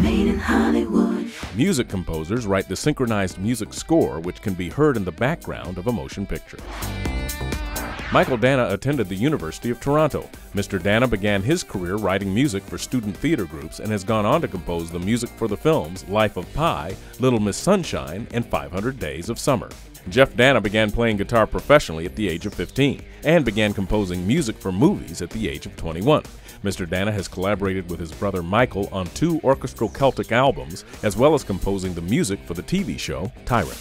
Made in Hollywood. Music composers write the synchronized music score, which can be heard in the background of a motion picture. Mychael Danna attended the University of Toronto. Mr. Danna began his career writing music for student theater groups and has gone on to compose the music for the films Life of Pi, Little Miss Sunshine, and 500 Days of Summer. Jeff Danna began playing guitar professionally at the age of 15 and began composing music for movies at the age of 21. Mr. Danna has collaborated with his brother Mychael on 2 orchestral Celtic albums, as well as composing the music for the TV show Tyrant.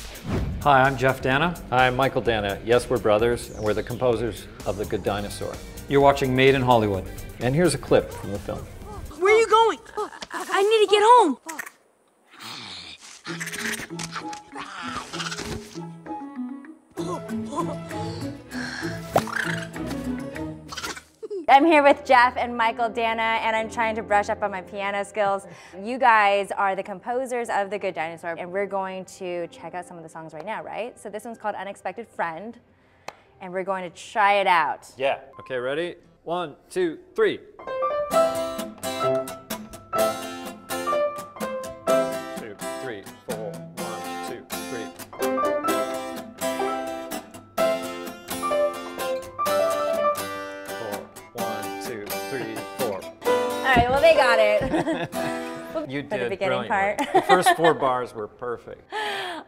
Hi, I'm Jeff Danna. Hi, I'm Mychael Danna. Yes, we're brothers, and we're the composers of The Good Dinosaur. You're watching Made in Hollywood. And here's a clip from the film. Where are you going? I need to get home. I'm here with Jeff and Mychael Danna, and I'm trying to brush up on my piano skills. You guys are the composers of The Good Dinosaur, and we're going to check out some of the songs right now, right? So this one's called Unexpected Friend, and we're going to try it out. Yeah. Okay, ready? 1, 2, 3. 2, 3, 4. 1, 2, 3. All right, well, they got it. You For the did beginning part. part. The first 4 bars were perfect.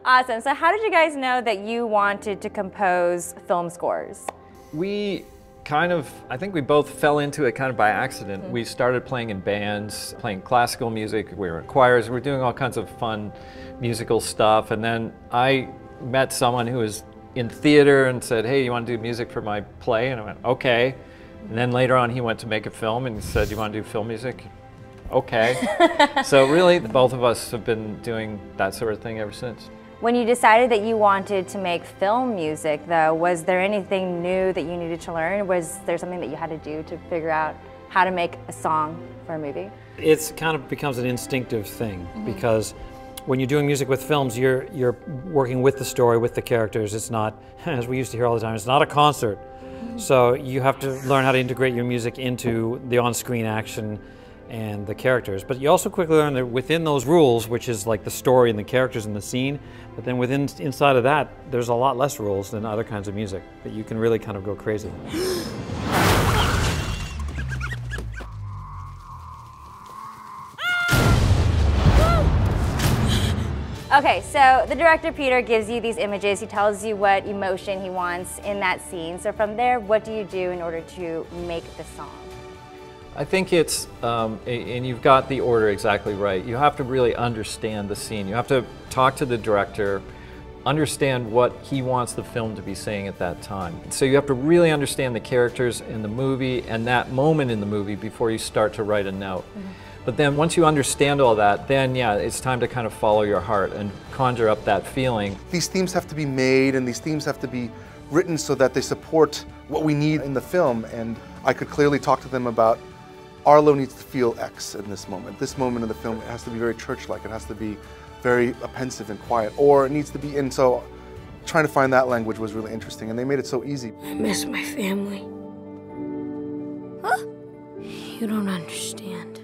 Awesome. So how did you guys know that you wanted to compose film scores? We kind of, I think we both fell into it kind of by accident. We started playing in bands, playing classical music. We were in choirs. We were doing all kinds of fun musical stuff. And then I met someone who was in theater and said, hey, you want to do music for my play? And I went, okay. And then later on, he went to make a film and he said, you want to do film music? Okay. So really, both of us have been doing that sort of thing ever since. When you decided that you wanted to make film music, though, was there anything new that you needed to learn? Was there something that you had to do to figure out how to make a song for a movie? It kind of becomes an instinctive thing because when you're doing music with films, you're working with the story, with the characters. It's not, as we used to hear all the time, it's not a concert. So you have to learn how to integrate your music into the on-screen action and the characters. But you also quickly learn that within those rules, which is like the story and the characters and the scene, but then inside of that, there's a lot less rules than other kinds of music that you can really kind of go crazy. Okay, so the director, Peter, gives you these images. He tells you what emotion he wants in that scene. So from there, what do you do in order to make the song? I think it's, and you've got the order exactly right. You have to really understand the scene. You have to talk to the director, understand what he wants the film to be saying at that time. So you have to really understand the characters in the movie and that moment in the movie before you start to write a note. But then once you understand all that, then yeah, it's time to kind of follow your heart and conjure up that feeling. These themes have to be made and these themes have to be written so that they support what we need in the film. And I could clearly talk to them about Arlo needs to feel X in this moment. This moment in the film, it has to be very church-like. It has to be very pensive and quiet, or it needs to be, and so trying to find that language was really interesting, and they made it so easy. I miss my family. Huh? You don't understand.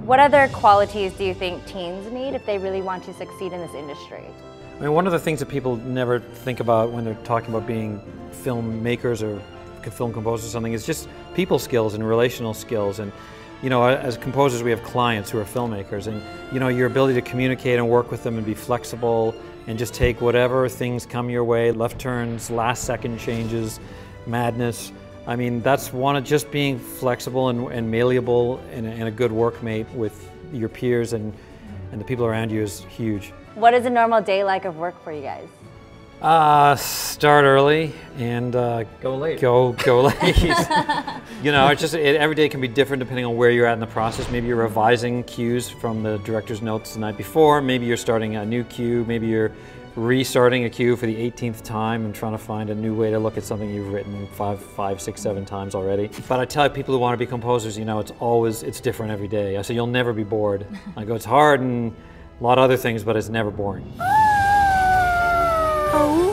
What other qualities do you think teens need if they really want to succeed in this industry? I mean, one of the things that people never think about when they're talking about being filmmakers or film composers or something is just people skills and relational skills. And, you know, as composers, we have clients who are filmmakers, and, you know, your ability to communicate and work with them and be flexible and just take whatever things come your way, left turns, last second changes, madness. I mean, that's one of just being flexible and malleable and a good workmate with your peers and the people around you is huge. What is a normal day like of work for you guys? Start early and go late. Go late. You know, it's just every day can be different depending on where you're at in the process. Maybe you're revising cues from the director's notes the night before. Maybe you're starting a new cue. Maybe you're restarting a cue for the 18th time and trying to find a new way to look at something you've written five, six, 7 times already. But I tell people who want to be composers, you know, it's different every day. I say you'll never be bored. I go, it's hard and a lot of other things, but it's never boring. Oh.